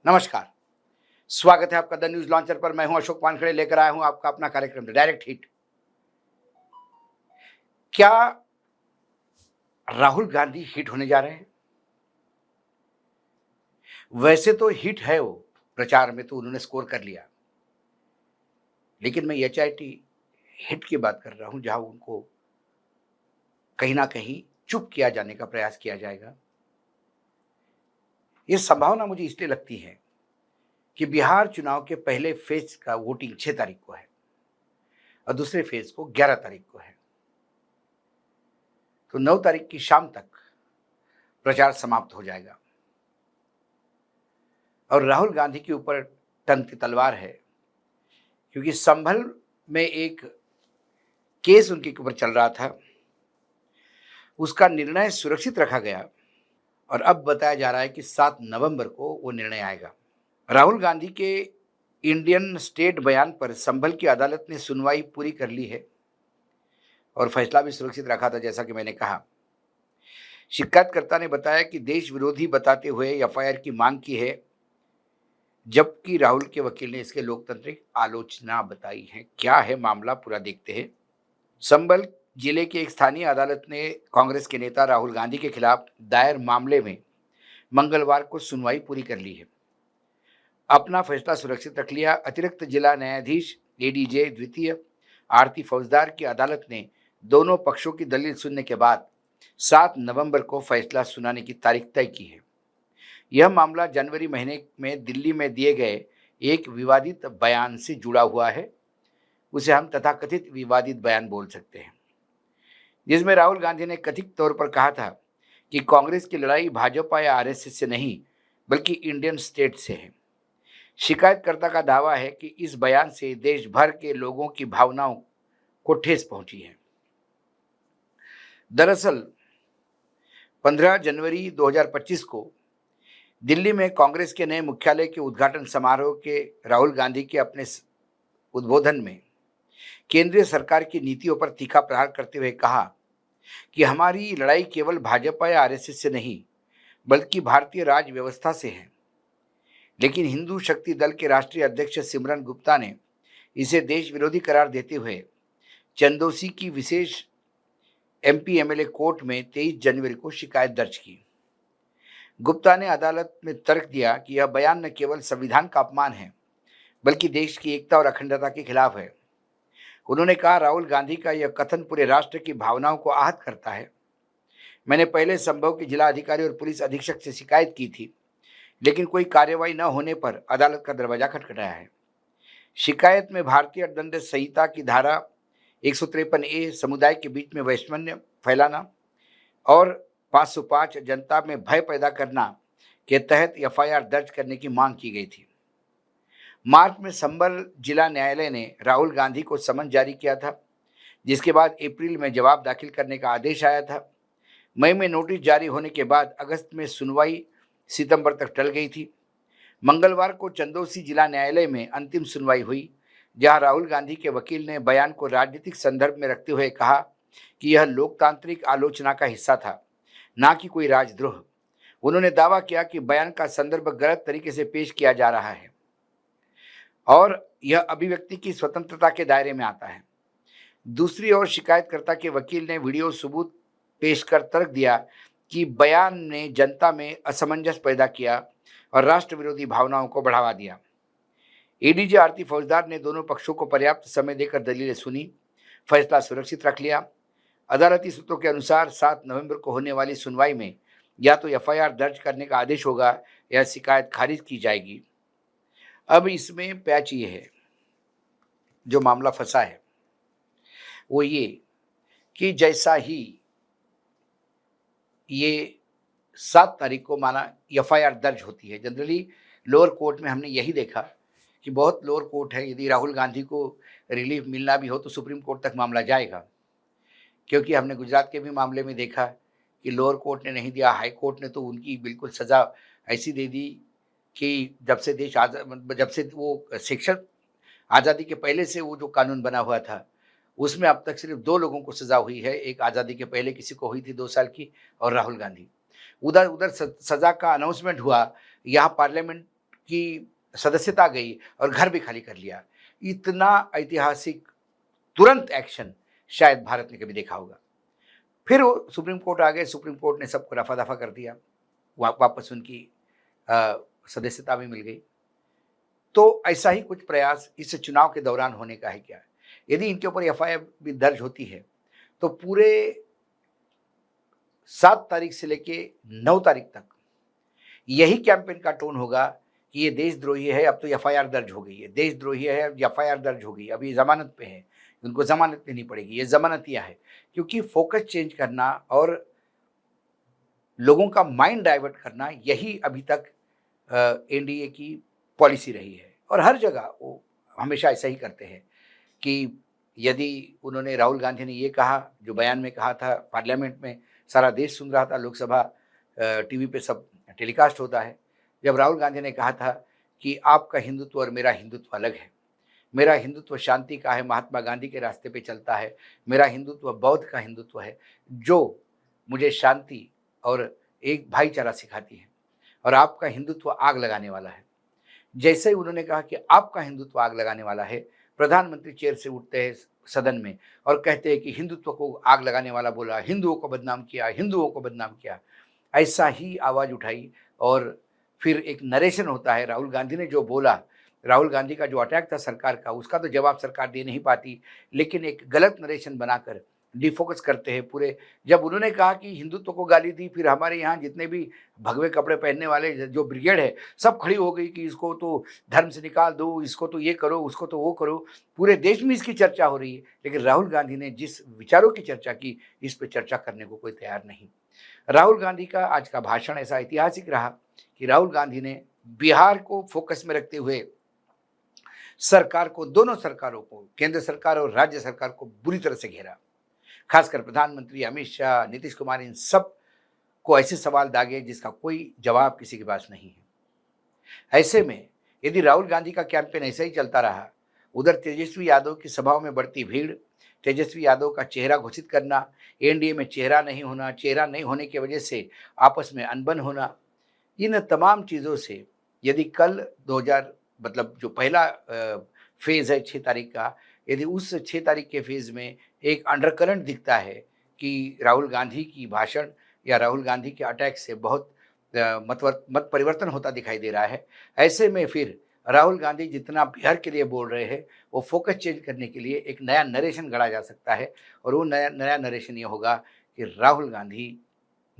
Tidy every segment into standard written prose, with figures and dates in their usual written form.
नमस्कार। स्वागत है आपका द न्यूज लॉन्चर पर। मैं हूं अशोक वानखेड़े, लेकर आया हूं आपका अपना कार्यक्रम डायरेक्ट हिट। क्या राहुल गांधी हिट होने जा रहे हैं? वैसे तो हिट है वो, प्रचार में तो उन्होंने स्कोर कर लिया, लेकिन मैं एचआईटी हिट की बात कर रहा हूं, जहां उनको कहीं ना कहीं चुप किया जाने का प्रयास किया जाएगा। ये संभावना मुझे इसलिए लगती है कि बिहार चुनाव के पहले फेज का वोटिंग 6 तारीख को है और दूसरे फेज को 11 तारीख को है। तो 9 तारीख की शाम तक प्रचार समाप्त हो जाएगा और राहुल गांधी के ऊपर टंग की तलवार है, क्योंकि संभल में एक केस उनके ऊपर चल रहा था, उसका निर्णय सुरक्षित रखा गया और अब बताया जा रहा है कि 7 नवंबर को वो निर्णय आएगा। राहुल गांधी के इंडियन स्टेट बयान पर संभल की अदालत ने सुनवाई पूरी कर ली है और फैसला भी सुरक्षित रखा था, जैसा कि मैंने कहा। शिकायतकर्ता ने बताया कि देश विरोधी बताते हुए एफआईआर की मांग की है, जबकि राहुल के वकील ने इसके लोकतांत्रिक आलोचना बताई है। क्या है मामला, पूरा देखते हैं। संभल जिले की एक स्थानीय अदालत ने कांग्रेस के नेता राहुल गांधी के खिलाफ दायर मामले में मंगलवार को सुनवाई पूरी कर ली है, अपना फैसला सुरक्षित रख लिया। अतिरिक्त जिला न्यायाधीश एडीजे द्वितीय आरती फौजदार की अदालत ने दोनों पक्षों की दलील सुनने के बाद 7 नवंबर को फैसला सुनाने की तारीख तय की है। यह मामला जनवरी महीने में दिल्ली में दिए गए एक विवादित बयान से जुड़ा हुआ है। उसे हम तथाकथित विवादित बयान बोल सकते हैं, जिसमें राहुल गांधी ने कथित तौर पर कहा था कि कांग्रेस की लड़ाई भाजपा या आरएसएस से नहीं, बल्कि इंडियन स्टेट से है। शिकायतकर्ता का दावा है कि इस बयान से देश भर के लोगों की भावनाओं को ठेस पहुंची है। दरअसल 15 जनवरी 2025 को दिल्ली में कांग्रेस के नए मुख्यालय के उद्घाटन समारोह के राहुल गांधी के अपने उद्बोधन में केंद्रीय सरकार की नीतियों पर तीखा प्रहार करते हुए कहा कि हमारी लड़ाई केवल भाजपा या आरएसएस से नहीं, बल्कि भारतीय राज व्यवस्था से है। लेकिन हिंदू शक्ति दल के राष्ट्रीय अध्यक्ष सिमरन गुप्ता ने इसे देश विरोधी करार देते हुए चंदौसी की विशेष एमपी एमएलए कोर्ट में 23 जनवरी को शिकायत दर्ज की। गुप्ता ने अदालत में तर्क दिया कि यह बयान न केवल संविधान का अपमान है, बल्कि देश की एकता और अखंडता के खिलाफ है। उन्होंने कहा, राहुल गांधी का यह कथन पूरे राष्ट्र की भावनाओं को आहत करता है। मैंने पहले संभव के जिला अधिकारी और पुलिस अधीक्षक से शिकायत की थी, लेकिन कोई कार्रवाई न होने पर अदालत का दरवाजा खटखटाया है। शिकायत में भारतीय दंड संहिता की धारा 153A समुदाय के बीच में वैषम्य फैलाना और 505 जनता में भय पैदा करना के तहत एफआईआर दर्ज करने की मांग की गई थी। मार्च में संभल जिला न्यायालय ने राहुल गांधी को समन जारी किया था, जिसके बाद अप्रैल में जवाब दाखिल करने का आदेश आया था। मई में नोटिस जारी होने के बाद अगस्त में सुनवाई सितंबर तक टल गई थी। मंगलवार को चंदौसी जिला न्यायालय में अंतिम सुनवाई हुई, जहां राहुल गांधी के वकील ने बयान को राजनीतिक संदर्भ में रखते हुए कहा कि यह लोकतांत्रिक आलोचना का हिस्सा था, ना कि कोई राजद्रोह। उन्होंने दावा किया कि बयान का संदर्भ गलत तरीके से पेश किया जा रहा है और यह अभिव्यक्ति की स्वतंत्रता के दायरे में आता है। दूसरी ओर शिकायतकर्ता के वकील ने वीडियो सबूत पेश कर तर्क दिया कि बयान ने जनता में असमंजस पैदा किया और राष्ट्र विरोधी भावनाओं को बढ़ावा दिया। एडीजे आरती फौजदार ने दोनों पक्षों को पर्याप्त समय देकर दलीलें सुनी, फैसला सुरक्षित रख लिया। अदालती सूत्रों के अनुसार 7 नवंबर को होने वाली सुनवाई में या तो एफआईआर दर्ज करने का आदेश होगा या शिकायत खारिज की जाएगी। अब इसमें पैच ये है, जो मामला फंसा है वो ये कि जैसा ही ये 7 तारीख को माना एफआईआर दर्ज होती है, जनरली लोअर कोर्ट में हमने यही देखा कि बहुत लोअर कोर्ट है, यदि राहुल गांधी को रिलीफ मिलना भी हो तो सुप्रीम कोर्ट तक मामला जाएगा, क्योंकि हमने गुजरात के भी मामले में देखा कि लोअर कोर्ट ने नहीं दिया, हाई कोर्ट ने तो उनकी बिल्कुल सज़ा ऐसी दे दी कि जब से वो सेक्शन आज़ादी के पहले से वो जो कानून बना हुआ था, उसमें अब तक सिर्फ 2 लोगों को सज़ा हुई है। एक आज़ादी के पहले किसी को हुई थी 2 साल की, और राहुल गांधी। उधर उधर सज़ा का अनाउंसमेंट हुआ, यहाँ पार्लियामेंट कि सदस्यता गई और घर भी खाली कर लिया। इतना ऐतिहासिक तुरंत एक्शन शायद भारत ने कभी देखा होगा। फिर वो सुप्रीम कोर्ट आ गए, सुप्रीम कोर्ट ने सबको रफा-दफा कर दिया, वापस उनकी सदस्यता भी मिल गई। तो ऐसा ही कुछ प्रयास इस चुनाव के दौरान होने का है क्या? यदि इनके ऊपर एफआईआर भी दर्ज होती है, तो पूरे 7 तारीख से लेके 9 तारीख तक यही कैंपेन का टोन होगा कि ये देशद्रोही है, अब तो एफआईआर दर्ज हो गई है, देशद्रोही है, एफआईआर दर्ज हो गई, अब ये ज़मानत पे है, उनको ज़मानत लेनी पड़ेगी, ये ज़मानतिया है। क्योंकि फोकस चेंज करना और लोगों का माइंड डाइवर्ट करना, यही अभी तक एनडीए की पॉलिसी रही है और हर जगह वो हमेशा ऐसा ही करते हैं कि यदि उन्होंने राहुल गांधी ने ये कहा, जो बयान में कहा था पार्लियामेंट में, सारा देश सुन रहा था, लोकसभा टीवी पे सब टेलीकास्ट होता है। जब राहुल गांधी ने कहा था कि आपका हिंदुत्व और मेरा हिंदुत्व अलग है, मेरा हिंदुत्व शांति का है, महात्मा गांधी के रास्ते पे चलता है, मेरा हिंदुत्व बौद्ध का हिंदुत्व है, जो मुझे शांति और एक भाईचारा सिखाती है, और आपका हिंदुत्व आग लगाने वाला है। जैसे ही उन्होंने कहा कि आपका हिंदुत्व आग लगाने वाला है, प्रधानमंत्री चेयर से उठते हैं सदन में और कहते हैं कि हिंदुत्व को आग लगाने वाला बोला, हिंदुओं को बदनाम किया, हिंदुओं को बदनाम किया। ऐसा ही आवाज़ उठाई और फिर एक नरेशन होता है, राहुल गांधी ने जो बोला, राहुल गांधी का जो अटैक था सरकार का, उसका तो जवाब सरकार दे नहीं पाती, लेकिन एक गलत नरेशन बनाकर डिफोकस करते हैं पूरे। जब उन्होंने कहा कि हिंदुत्व को गाली दी, फिर हमारे यहाँ जितने भी भगवे कपड़े पहनने वाले जो ब्रिगेड है, सब खड़ी हो गई कि इसको तो धर्म से निकाल दो, इसको तो ये करो, उसको तो वो करो। पूरे देश में इसकी चर्चा हो रही है, लेकिन राहुल गांधी ने जिस विचारों की चर्चा की, इस पर चर्चा करने को कोई तैयार नहीं। राहुल गांधी का आज का भाषण ऐसा ऐतिहासिक रहा कि राहुल गांधी ने बिहार को फोकस में रखते हुए सरकार को, दोनों सरकारों को, केंद्र सरकार और राज्य सरकार को बुरी तरह से घेरा। खासकर प्रधानमंत्री अमित शाह, नीतीश कुमार, इन सब को ऐसे सवाल दागे जिसका कोई जवाब किसी के पास नहीं है। ऐसे में यदि राहुल गांधी का कैंपेन ऐसे ही चलता रहा, उधर तेजस्वी यादव की सभाओं में बढ़ती भीड़, तेजस्वी यादव का चेहरा घोषित करना, एनडीए में चेहरा नहीं होना, चेहरा नहीं होने की वजह से आपस में अनबन होना, इन तमाम चीज़ों से यदि कल 2000 मतलब जो पहला फेज़ है 6 तारीख का, यदि उस 6 तारीख के फेज़ में एक अंडरकरंट दिखता है कि राहुल गांधी की भाषण या राहुल गांधी के अटैक से बहुत मत परिवर्तन होता दिखाई दे रहा है, ऐसे में फिर राहुल गांधी जितना बिहार के लिए बोल रहे हैं, वो फोकस चेंज करने के लिए एक नया नरेशन गढ़ा जा सकता है और वो नया नरेशन ये होगा कि राहुल गांधी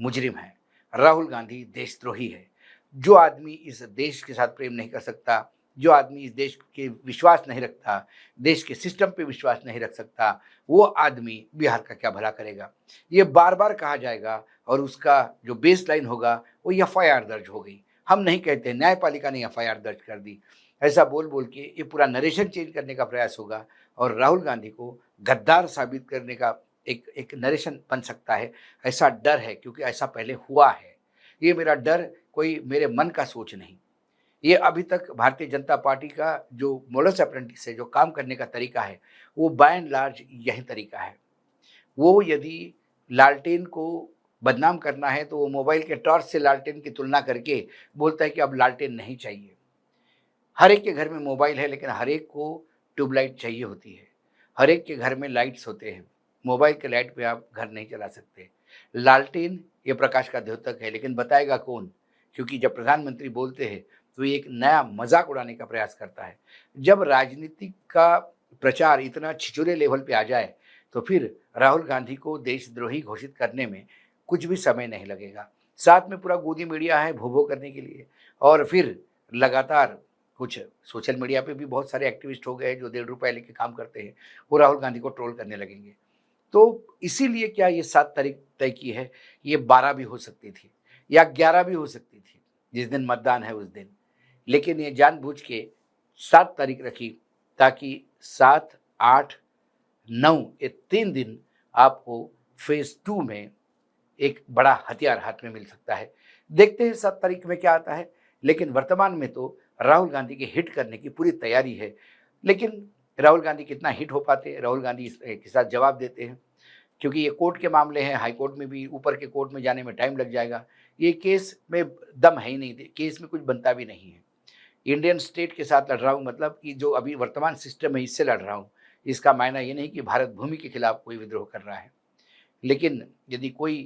मुजरिम है, राहुल गांधी देशद्रोही है। जो आदमी इस देश के साथ प्रेम नहीं कर सकता, जो आदमी इस देश के विश्वास नहीं रखता, देश के सिस्टम पे विश्वास नहीं रख सकता, वो आदमी बिहार का क्या भला करेगा। ये बार-बार कहा जाएगा और उसका जो बेस लाइन होगा वो एफआईआर दर्ज हो गई। हम नहीं कहते, न्यायपालिका ने एफआईआर दर्ज कर दी। ऐसा बोल-बोल के ये पूरा नरेशन चेंज करने का प्रयास होगा और राहुल गांधी को गद्दार साबित करने का एक नरेशन बन सकता है। ऐसा डर है, क्योंकि ऐसा पहले हुआ है। ये मेरा डर कोई मेरे मन का सोच नहीं। ये अभी तक भारतीय जनता पार्टी का जो मोडस ऑपरेंडी है, जो काम करने का तरीका है, वो बाय एंड लार्ज यही तरीका है। वो यदि लालटेन को बदनाम करना है तो वो मोबाइल के टॉर्च से लालटेन की तुलना करके बोलता है कि अब लालटेन नहीं चाहिए। हर एक के घर में मोबाइल है, लेकिन हर एक को ट्यूबलाइट चाहिए होती है। हर एक के घर में लाइट्स होते हैं, मोबाइल के लाइट पे आप घर नहीं चला सकते। लालटेन ये प्रकाश का द्योतक है, लेकिन बताएगा कौन? क्योंकि जब प्रधानमंत्री बोलते हैं तो ये एक नया मजाक उड़ाने का प्रयास करता है। जब राजनीति का प्रचार इतना छिछोरे लेवल पे आ जाए, तो फिर राहुल गांधी को देशद्रोही घोषित करने में कुछ भी समय नहीं लगेगा। साथ में पूरा गोदी मीडिया है भो-भो करने के लिए, और फिर लगातार कुछ सोशल मीडिया पे भी बहुत सारे एक्टिविस्ट हो गए जो ₹1.5 लेके काम करते हैं, वो राहुल गांधी को ट्रोल करने लगेंगे। तो इसीलिए क्या ये 7 तारीख तय की है, ये 12 भी हो सकती थी या 11 भी हो सकती थी, जिस दिन मतदान है उस दिन। लेकिन ये जानबूझ के 7 तारीख रखी ताकि 7, 8, 9 ये 3 दिन आपको फेज़ 2 में एक बड़ा हथियार हाथ में मिल सकता है। देखते हैं 7 तारीख में क्या आता है, लेकिन वर्तमान में तो राहुल गांधी के हिट करने की पूरी तैयारी है। लेकिन राहुल गांधी कितना हिट हो पाते हैं, राहुल गांधी इसके साथ जवाब देते हैं, क्योंकि ये कोर्ट के मामले हैं, हाई कोर्ट में भी, ऊपर के कोर्ट में जाने में टाइम लग जाएगा। ये केस में दम है ही नहीं, केस में कुछ बनता भी नहीं है। इंडियन स्टेट के साथ लड़ रहा हूँ मतलब कि जो अभी वर्तमान सिस्टम है इससे लड़ रहा हूँ। इसका मायना ये नहीं कि भारत भूमि के खिलाफ कोई विद्रोह कर रहा है। लेकिन यदि कोई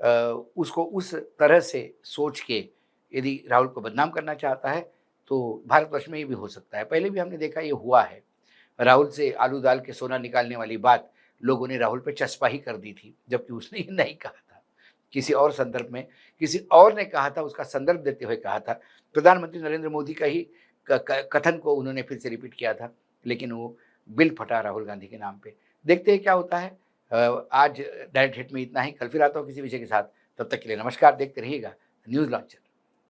उसको उस तरह से सोच के यदि राहुल को बदनाम करना चाहता है, तो भारतवर्ष में ये भी हो सकता है। पहले भी हमने देखा ये हुआ है। राहुल से आलू दाल के सोना निकालने वाली बात लोगों ने राहुल पे चस्पा ही कर दी थी, जबकि उसने ये नहीं कहा था। किसी और संदर्भ में किसी और ने कहा था, उसका संदर्भ देते हुए कहा था। प्रधानमंत्री नरेंद्र मोदी का ही कथन को उन्होंने फिर से रिपीट किया था, लेकिन वो बिल फटा राहुल गांधी के नाम पे। देखते हैं क्या होता है। आज डायरेक्ट हिट में इतना ही। कल फिर आता हूँ किसी विषय के साथ। तब तक के लिए नमस्कार। देखते रहिएगा न्यूज़ लॉन्चर।